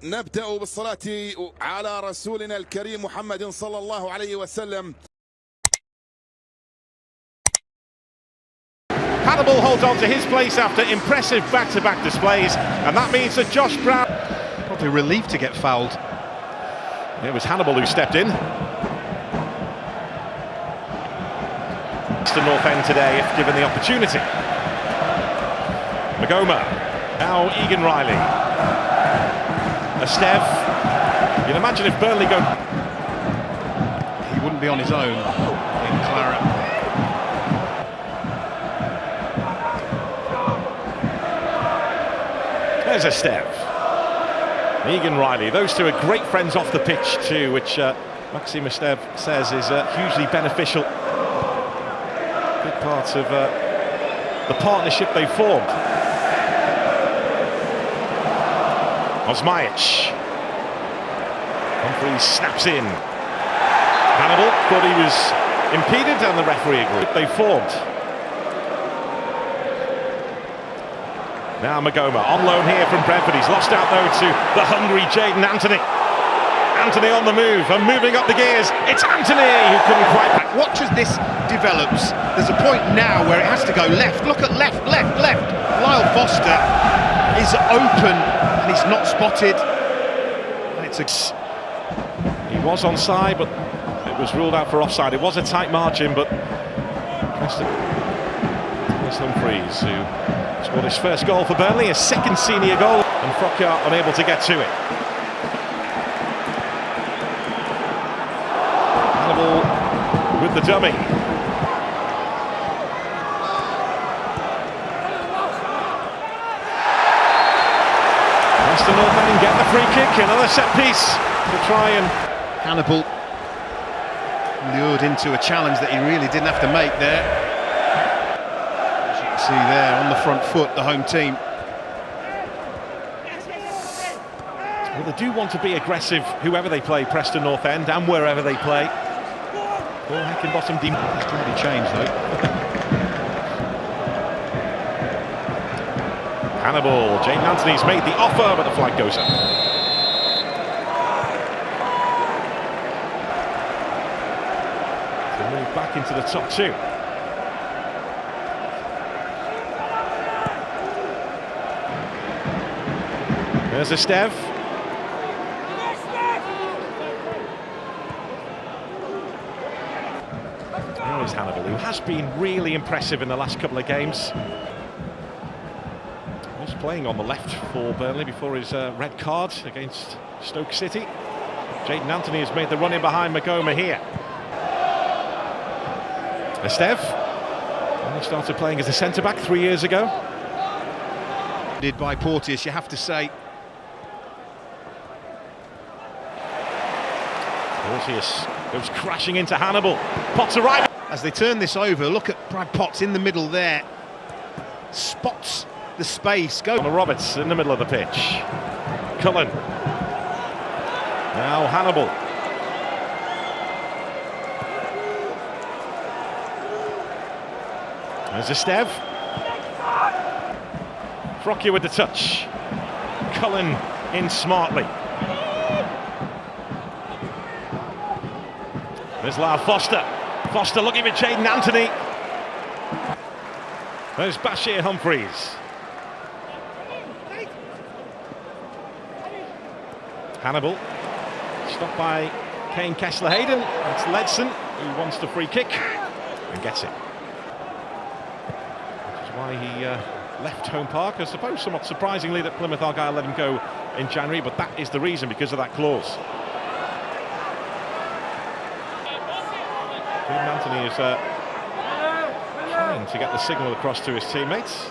نبدأ بالصلاة على رسولنا الكريم محمد صلى الله عليه وسلم. Hannibal holds on to his place after impressive back-to-back displays, and that means that Josh Brown... Probably relieved to get fouled. It was Hannibal who stepped in. Preston North End today, if given the opportunity. Mejbri, now Egan Riley. Steph. You'd imagine if Burnley go... He wouldn't be on his own in Claret. There's a Steph. Egan Riley. Those two are great friends off the pitch too, which Maxime Steph says is hugely beneficial. Big part of the partnership they formed. Osmajic. Humphreys snaps in. Hannibal thought he was impeded and the referee agreed. They formed. Now Mejbri on loan here from Brentford. He's lost out though to the hungry Jaden Anthony. Anthony on the move and moving up the gears. It's Anthony who couldn't quite... Watch as this develops. There's a point now where it has to go left. Look at left. Lyle Foster is open and he's not spotted. And it's a... He was onside, but it was ruled out for offside. It was a tight margin, but Preston Humphreys, who scored his first goal for Burnley, his second senior goal, and Frockyar unable to get to it. Hannibal with the dummy. Preston North End get the free kick, another set piece to try and... Hannibal lured into a challenge that he really didn't have to make there. As you can see there, on the front foot, the home team. Well, they do want to be aggressive, whoever they play, Preston North End, and wherever they play. Paul Heckingbottom Slightly changed though. Hannibal, Jaden Anthony's made the offer, but the flag goes up. To move back into the top two. There's a Steph. Here is Hannibal, who has been really impressive in the last couple of games. Was playing on the left for Burnley before his red card against Stoke City. Jaden Anthony has made the run in behind Mejbri here. Steph only started playing as a centre-back 3 years ago. Did by Porteous, you have to say. Porteous goes crashing into Hannibal. Potts arriving. As they turn this over, look at Brad Potts in the middle there. Spots the space. Go. Roberts in the middle of the pitch. Cullen. Now Hannibal. There's a Steph. Frockyar with the touch. Cullen in smartly. There's Lyle Foster. Foster looking for Jaden Anthony. There's Bashir Humphreys. Hannibal. Stopped by Kane Kessler-Hayden. It's Ledson who wants the free kick and gets it. Which is why he left Home Park. I suppose somewhat surprisingly that Plymouth Argyle let him go in January, but that is the reason, because of that clause. Anthony is trying to get the signal across to his teammates.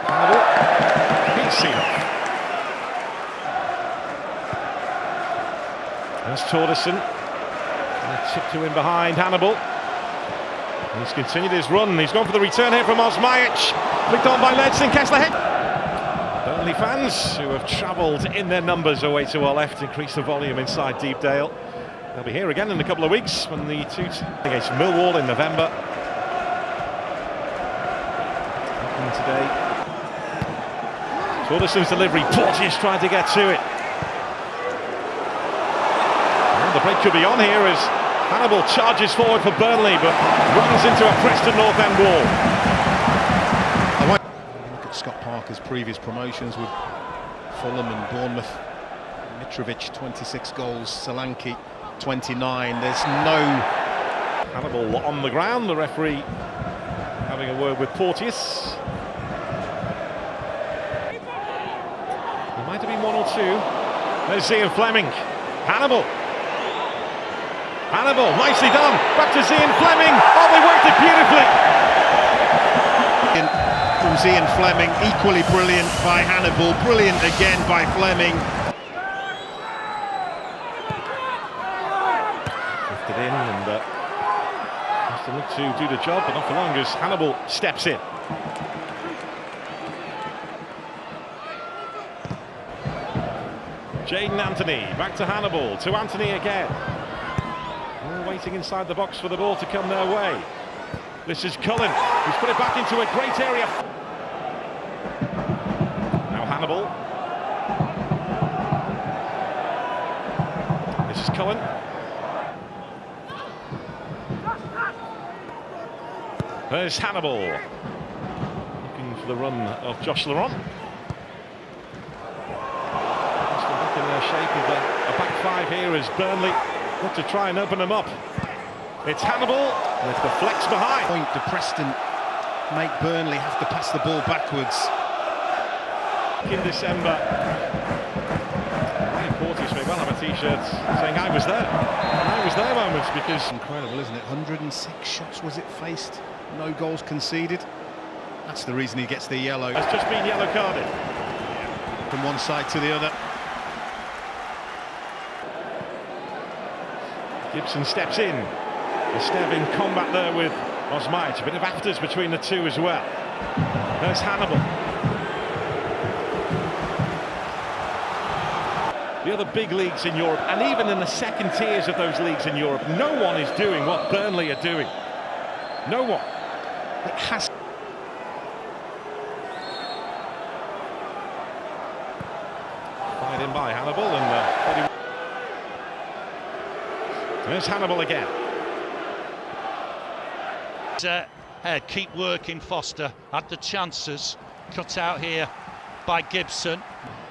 Hannibal, he's seen off. There's Torderson. Tip to in behind Hannibal. He's continued his run. He's gone for the return here from Osmajic. Flicked on by Ledson, Kessler-Hayden. Burnley fans who have travelled in their numbers away to our left increase the volume inside Deepdale. They'll be here again in a couple of weeks when the two against Millwall in November. Today. Torderson's delivery, Porteous tried to get to it. the break could be on here as Hannibal charges forward for Burnley, but runs into a Preston North End wall. Look at Scott Parker's previous promotions with Fulham and Bournemouth. Mitrovic, 26 goals, Solanke, 29. There's no... Hannibal on the ground, the referee having a word with Porteous. There might have been one or two. There's Zian Fleming. Hannibal, nicely done. Back to Zian Fleming. Oh, they worked it beautifully. From Zian Fleming, equally brilliant by Hannibal. Brilliant again by Fleming. Lifted in and has to look to do the job, but not for long as Hannibal steps in. Jaden Anthony, back to Hannibal, to Anthony again. All waiting inside the box for the ball to come their way. This is Cullen, who's put it back into a great area. Now Hannibal. This is Cullen. There's Hannibal. Looking for the run of Josh Laurent. In the shape of a back five here as Burnley look to try and open them up. It's Hannibal with the flex behind. Point to Preston, make Burnley have to pass the ball backwards. In December, Ryan Porteous may well have a t-shirt saying I was there. I was there moments, because incredible, isn't it? 106 shots was it faced, no goals conceded. That's the reason he gets the yellow. Has just been yellow carded. From one side to the other. Gibson steps in. Esteve in combat there with Osmajic. A bit of afters between the two as well. There's Hannibal. The other big leagues in Europe, and even in the second tiers of those leagues in Europe, no one is doing what Burnley are doing. No one. It has. Fired in by Hannibal and. There's Hannibal again. Head, keep working, Foster. Had the chances. Cut out here by Gibson.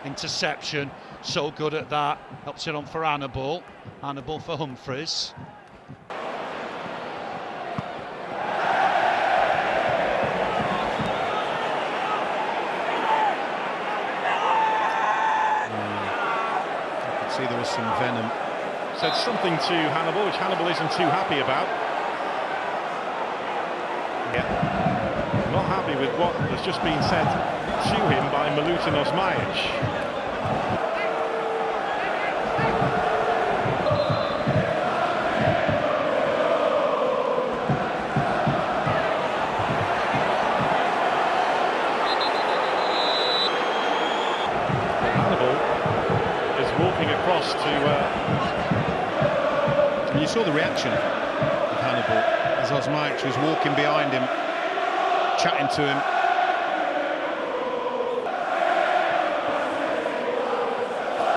Interception. So good at that. Helps it on for Hannibal. Hannibal for Humphreys. I could see there was some venom. Said something to Hannibal, which Hannibal isn't too happy about. Yeah. Not happy with what has just been said to him by Milutin Osmajic. Hannibal is walking across to... You saw the reaction of Hannibal as Osmajic was walking behind him, chatting to him.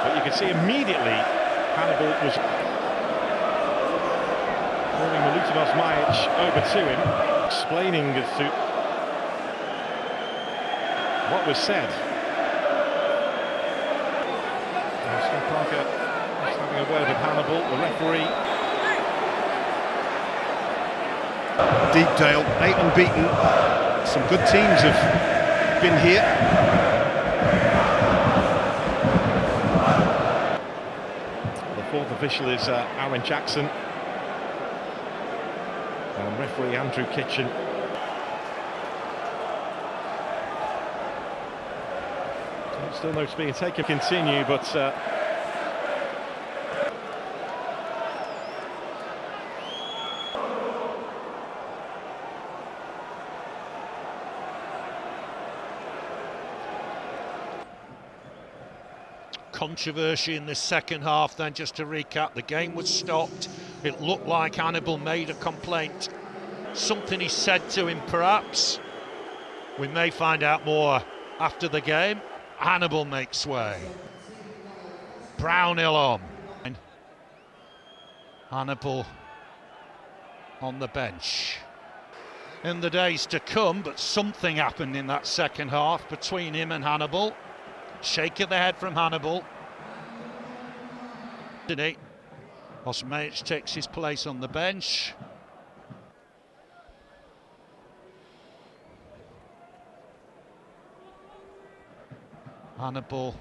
But you can see immediately Hannibal was calling Milutin Osmajic over to him, explaining as to what was said. Scott Parker just having a word with Hannibal, the referee. Deepdale, 8 unbeaten. Some good teams have been here. The fourth official is Aaron Jackson. And referee Andrew Kitchen. Still notes being taken. Continue, but controversy in the second half. Then, just to recap, the game was stopped. It looked like Hannibal made a complaint, something he said to him perhaps. We may find out more after the game. Hannibal makes way. Brownhill on. Hannibal on the bench. In the days to come, but something happened in that second half between him and Hannibal. Shake of the head from Hannibal. Osmaic takes his place on the bench. Hannibal